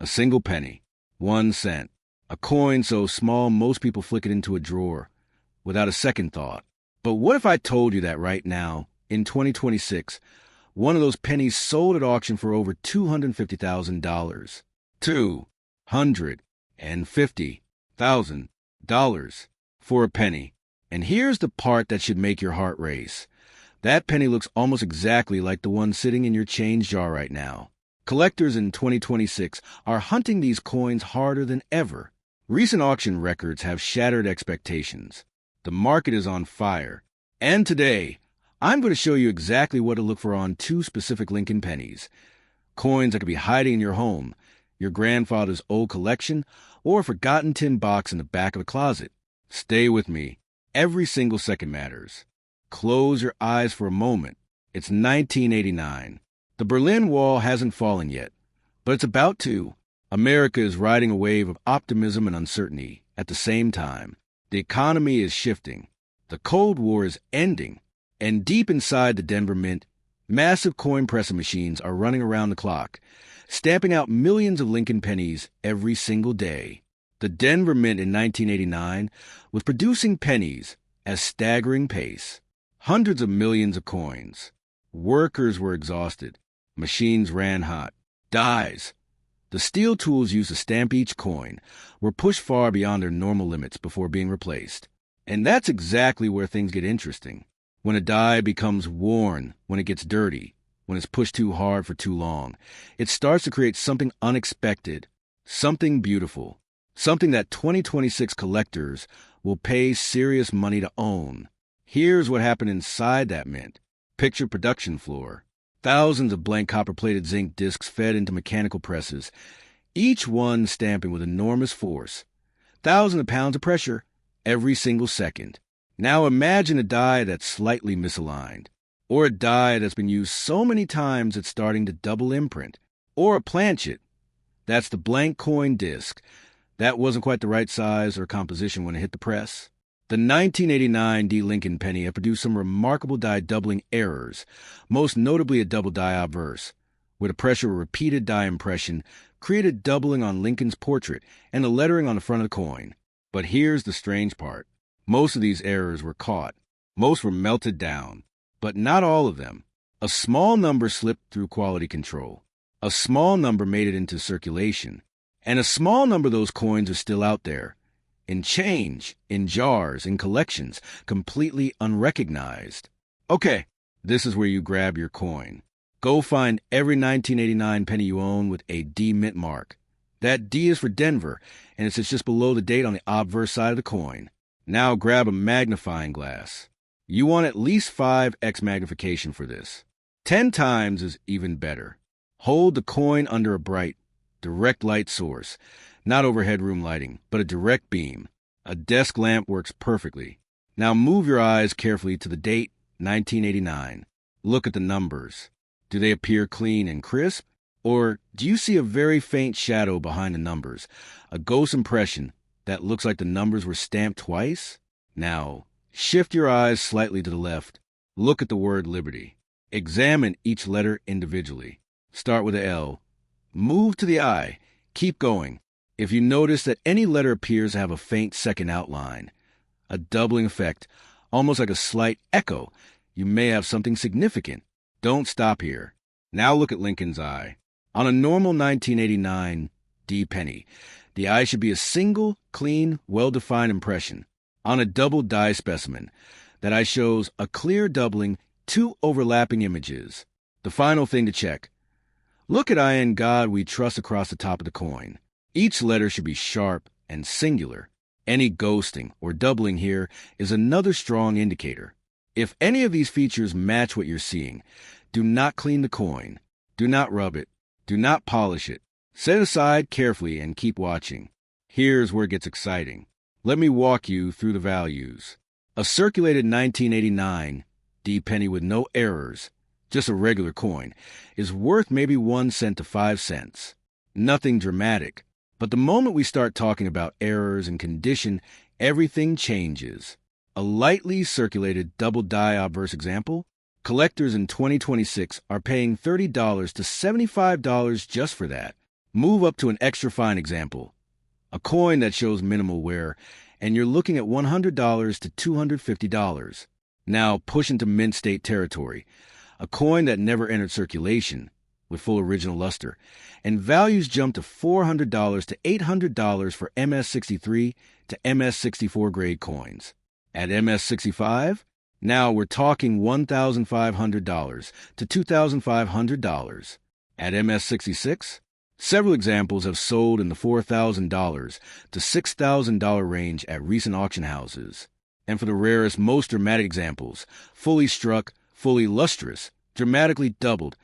A single penny. 1 cent. A coin so small most people flick it into a drawer without a second thought. But what if I told you that right now, in 2026, one of those pennies sold at auction for over $250,000? $250,000 for a penny. And here's the part that should make your heart race. That penny looks almost exactly like the one sitting in your change jar right now. Collectors in 2026 are hunting these coins harder than ever. Recent auction records have shattered expectations. The market is on fire. And today, I'm going to show you exactly what to look for on 2 specific Lincoln pennies. Coins that could be hiding in your home, your grandfather's old collection, or a forgotten tin box in the back of the closet. Stay with me. Every single second matters. Close your eyes for a moment. It's 1989. The Berlin Wall hasn't fallen yet, but it's about to. America is riding a wave of optimism and uncertainty at the same time. The economy is shifting. The Cold War is ending. And deep inside the Denver Mint, massive coin pressing machines are running around the clock, stamping out millions of Lincoln pennies every single day. The Denver Mint in 1989 was producing pennies at a staggering pace. Hundreds of millions of coins. Workers were exhausted. Machines ran hot. Dies. The steel tools used to stamp each coin were pushed far beyond their normal limits before being replaced. And that's exactly where things get interesting. When a die becomes worn, when it gets dirty, when it's pushed too hard for too long, it starts to create something unexpected, something beautiful, something that 2026 collectors will pay serious money to own. Here's what happened inside that mint. Picture production floor. Thousands of blank copper-plated zinc discs fed into mechanical presses, each one stamping with enormous force. Thousands of pounds of pressure every single second. Now imagine a die that's slightly misaligned, or a die that's been used so many times it's starting to double imprint, or a planchet. That's the blank coin disc. That wasn't quite the right size or composition when it hit the press. The 1989 D. Lincoln penny had produced some remarkable die doubling errors, most notably a double die obverse, where the pressure of repeated die impression created doubling on Lincoln's portrait and the lettering on the front of the coin. But here's the strange part. Most of these errors were caught. Most were melted down. But not all of them. A small number slipped through quality control. A small number made it into circulation. And a small number of those coins are still out there. In change, in jars, in collections, completely unrecognized. Okay, this is where you grab your coin. Go find every 1989 penny you own with a D mint mark. That D is for Denver, and it sits just below the date on the obverse side of the coin. Now grab a magnifying glass. You want at least 5x magnification for this. 10 times is even better. Hold the coin under a bright, direct light source. Not overhead room lighting, but a direct beam. A desk lamp works perfectly. Now move your eyes carefully to the date, 1989. Look at the numbers. Do they appear clean and crisp? Or do you see a very faint shadow behind the numbers? A ghost impression that looks like the numbers were stamped twice? Now, shift your eyes slightly to the left. Look at the word Liberty. Examine each letter individually. Start with a L. Move to the I. Keep going. If you notice that any letter appears to have a faint second outline, a doubling effect, almost like a slight echo, you may have something significant. Don't stop here. Now look at Lincoln's eye. On a normal 1989 D penny, the eye should be a single, clean, well-defined impression. On a double die specimen, that eye shows a clear doubling, 2 overlapping images. The final thing to check. Look at I in God we trust across the top of the coin. Each letter should be sharp and singular. Any ghosting or doubling here is another strong indicator. If any of these features match what you're seeing, do not clean the coin. Do not rub it. Do not polish it. Set it aside carefully and keep watching. Here's where it gets exciting. Let me walk you through the values. A circulated 1989 D penny with no errors, just a regular coin, is worth maybe 1 cent to 5 cents. Nothing dramatic. But the moment we start talking about errors and condition, everything changes. A lightly circulated double die obverse example? Collectors in 2026 are paying $30 to $75 just for that. Move up to an extra fine example, a coin that shows minimal wear, and you're looking at $100 to $250. Now push into mint state territory, a coin that never entered circulation, with full original luster, and values jump to $400 to $800 for MS-63 to MS-64 grade coins. At MS-65, now we're talking $1,500 to $2,500. At MS-66, several examples have sold in the $4,000 to $6,000 range at recent auction houses. And for the rarest, most dramatic examples, fully struck, fully lustrous, dramatically doubled,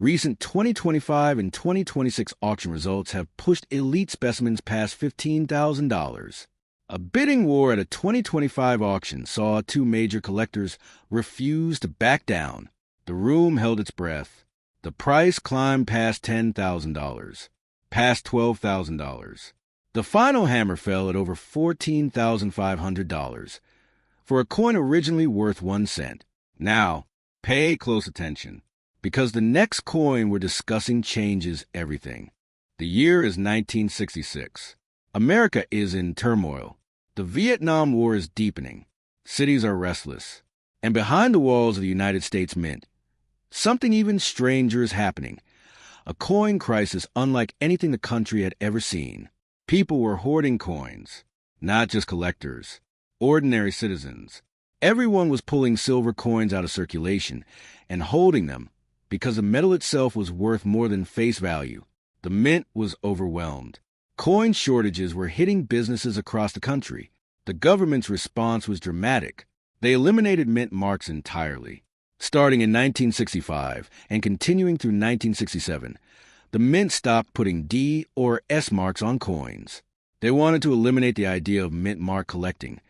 recent 2025 and 2026 auction results have pushed elite specimens past $15,000. A bidding war at a 2025 auction saw two major collectors refuse to back down. The room held its breath. The price climbed past $10,000, past $12,000. The final hammer fell at over $14,500 for a coin originally worth 1 cent. Now, pay close attention, because the next coin we're discussing changes everything. The year is 1966. America is in turmoil. The Vietnam War is deepening. Cities are restless. And behind the walls of the United States Mint, something even stranger is happening. A coin crisis unlike anything the country had ever seen. People were hoarding coins, not just collectors, ordinary citizens. Everyone was pulling silver coins out of circulation and holding them because the metal itself was worth more than face value. The mint was overwhelmed. Coin shortages were hitting businesses across the country. The government's response was dramatic. They eliminated mint marks entirely. Starting in 1965 and continuing through 1967, the mint stopped putting D or S marks on coins. They wanted to eliminate the idea of mint mark collecting,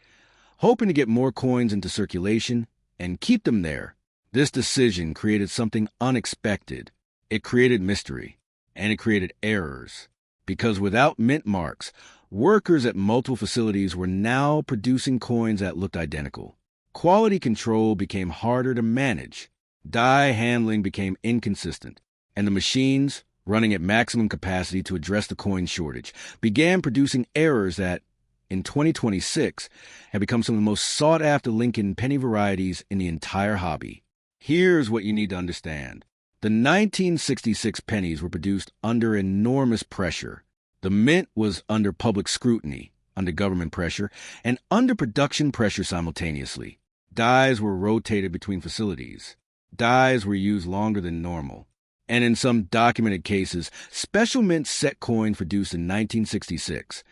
hoping to get more coins into circulation and keep them there. This decision created something unexpected. It created mystery, and it created errors. Because without mint marks, workers at multiple facilities were now producing coins that looked identical. Quality control became harder to manage. Die handling became inconsistent. And the machines, running at maximum capacity to address the coin shortage, began producing errors that, in 2026, have become some of the most sought-after Lincoln penny varieties in the entire hobby. Here's what you need to understand. The 1966 pennies were produced under enormous pressure. The mint was under public scrutiny, under government pressure, and under production pressure simultaneously. Dies were rotated between facilities. Dies were used longer than normal. And in some documented cases, special mint set coins produced in 1966.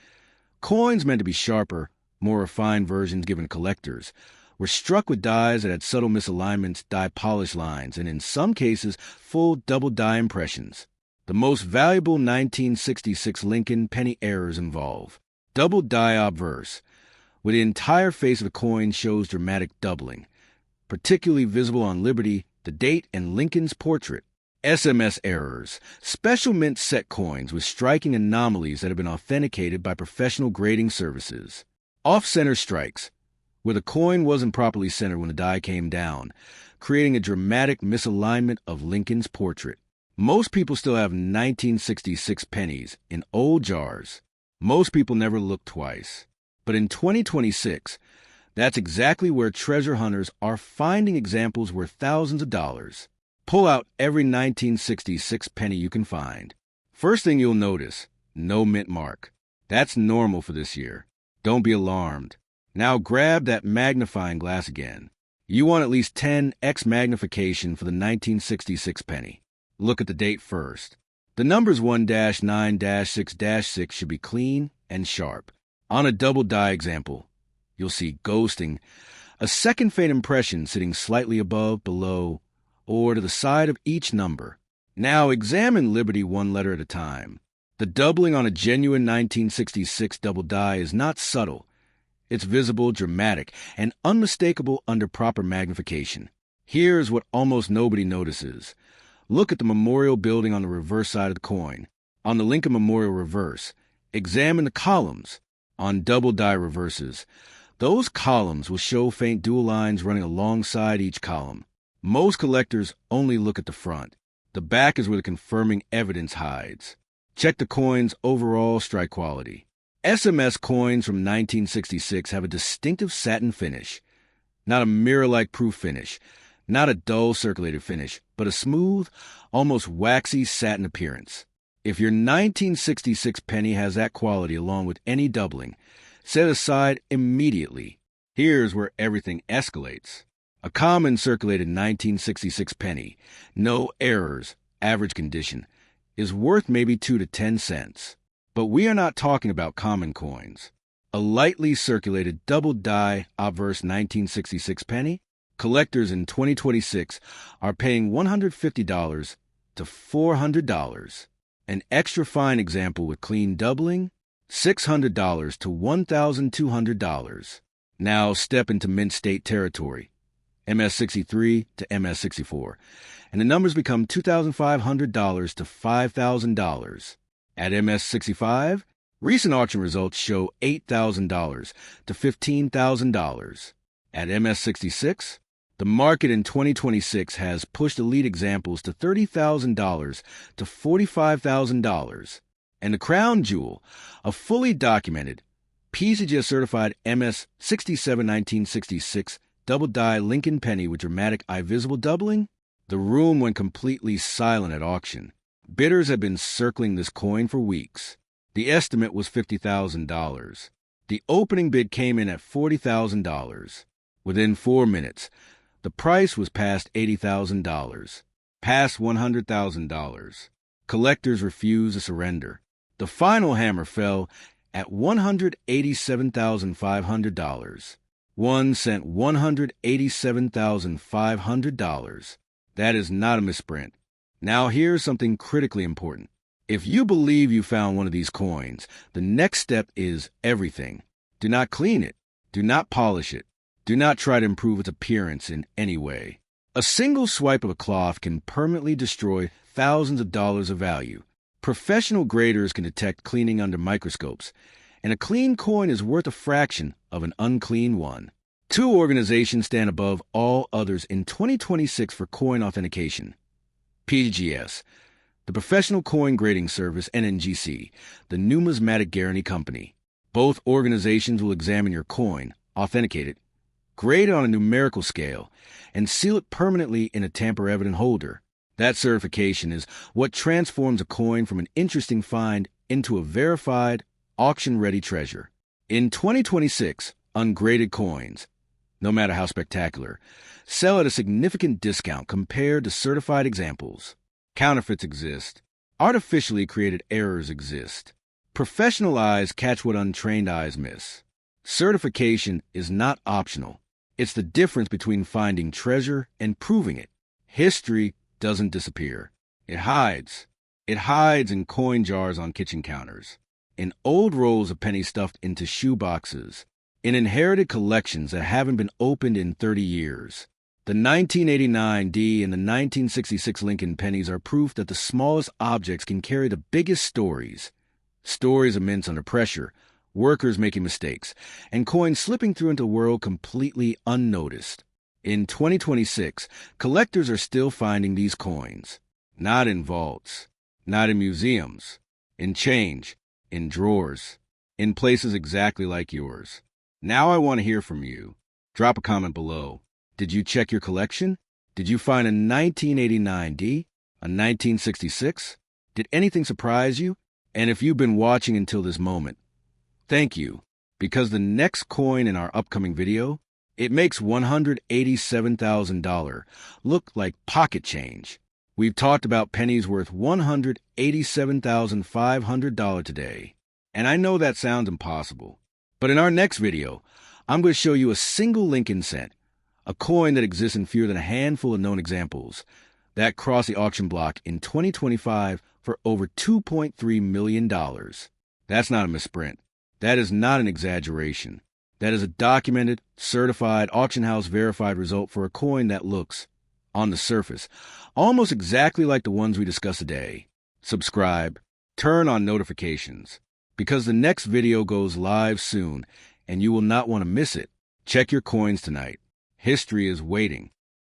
Coins meant to be sharper, more refined versions given to collectors, were struck with dies that had subtle misalignments, die polish lines, and in some cases, full double die impressions. The most valuable 1966 Lincoln penny errors involve double die obverse, where the entire face of the coin shows dramatic doubling, particularly visible on Liberty, the date, and Lincoln's portrait. SMS errors, special mint set coins with striking anomalies that have been authenticated by professional grading services. Off-center strikes, where the coin wasn't properly centered when the die came down, creating a dramatic misalignment of Lincoln's portrait. Most people still have 1966 pennies in old jars. Most people never look twice. But in 2026, that's exactly where treasure hunters are finding examples worth thousands of dollars. Pull out every 1966 penny you can find. First thing you'll notice, no mint mark. That's normal for this year. Don't be alarmed. Now grab that magnifying glass again. You want at least 10x magnification for the 1966 penny. Look at the date first. The numbers 1-9-6-6 should be clean and sharp. On a double die example, you'll see ghosting, a second fade impression sitting slightly above, below, or to the side of each number. Now examine Liberty one letter at a time. The doubling on a genuine 1966 double die is not subtle. It's visible, dramatic, and unmistakable under proper magnification. Here's what almost nobody notices. Look at the memorial building on the reverse side of the coin. On the Lincoln Memorial reverse, examine the columns. On double die reverses, those columns will show faint dual lines running alongside each column. Most collectors only look at the front. The back is where the confirming evidence hides. Check the coin's overall strike quality. SMS coins from 1966 have a distinctive satin finish, not a mirror-like proof finish, not a dull circulated finish, but a smooth, almost waxy satin appearance. If your 1966 penny has that quality along with any doubling, set it aside immediately. Here's where everything escalates. A common circulated 1966 penny, no errors, average condition, is worth maybe 2 to 10 cents. But we are not talking about common coins. A lightly circulated double-die obverse 1966 penny, collectors in 2026 are paying $150 to $400. An extra fine example with clean doubling, $600 to $1,200. Now step into mint state territory, MS63 to MS64, and the numbers become $2,500 to $5,000. At MS65, recent auction results show $8,000 to $15,000. At MS66, the market in 2026 has pushed elite examples to $30,000 to $45,000. And the crown jewel, a fully documented, PCGS-certified MS67 1966 double-die Lincoln penny with dramatic eye visible doubling, the room went completely silent at auction. Bidders have been circling this coin for weeks. The estimate was $50,000. The opening bid came in at $40,000. Within 4 minutes, the price was past $80,000, past $100,000. Collectors refused to surrender. The final hammer fell at $187,500. One sent $187,500. That is not a misprint. Now here's something critically important. If you believe you found one of these coins, the next step is everything. Do not clean it. Do not polish it. Do not try to improve its appearance in any way. A single swipe of a cloth can permanently destroy thousands of dollars of value. Professional graders can detect cleaning under microscopes, and a clean coin is worth a fraction of an unclean one. 2 organizations stand above all others in 2026 for coin authentication. PGS, the Professional Coin Grading Service, NNGC, the Numismatic Guarantee Company. Both organizations will examine your coin, authenticate it, grade it on a numerical scale, and seal it permanently in a tamper-evident holder. That certification is what transforms a coin from an interesting find into a verified, auction-ready treasure. In 2026, ungraded coins, no matter how spectacular, sell at a significant discount compared to certified examples. Counterfeits exist. Artificially created errors exist. Professional eyes catch what untrained eyes miss. Certification is not optional. It's the difference between finding treasure and proving it. History doesn't disappear. It hides. It hides in coin jars on kitchen counters, in old rolls of pennies stuffed into shoe boxes, in inherited collections that haven't been opened in 30 years. The 1989 D and the 1966 Lincoln pennies are proof that the smallest objects can carry the biggest stories. Stories of mints under pressure, workers making mistakes, and coins slipping through into the world completely unnoticed. In 2026, collectors are still finding these coins. Not in vaults, not in museums, in change, in drawers, in places exactly like yours. Now I want to hear from you. Drop a comment below. Did you check your collection? Did you find a 1989 D? A 1966? Did anything surprise you? And if you've been watching until this moment, thank you, because the next coin in our upcoming video, it makes $187,000 look like pocket change. We've talked about pennies worth $187,500 today, and I know that sounds impossible. But in our next video, I'm going to show you a single Lincoln cent, a coin that exists in fewer than a handful of known examples, that crossed the auction block in 2025 for over $2.3 million. That's not a misprint. That is not an exaggeration. That is a documented, certified, auction house verified result for a coin that looks, on the surface, almost exactly like the ones we discussed today. Subscribe, turn on notifications, because the next video goes live soon and you will not want to miss it. Check your coins tonight. History is waiting.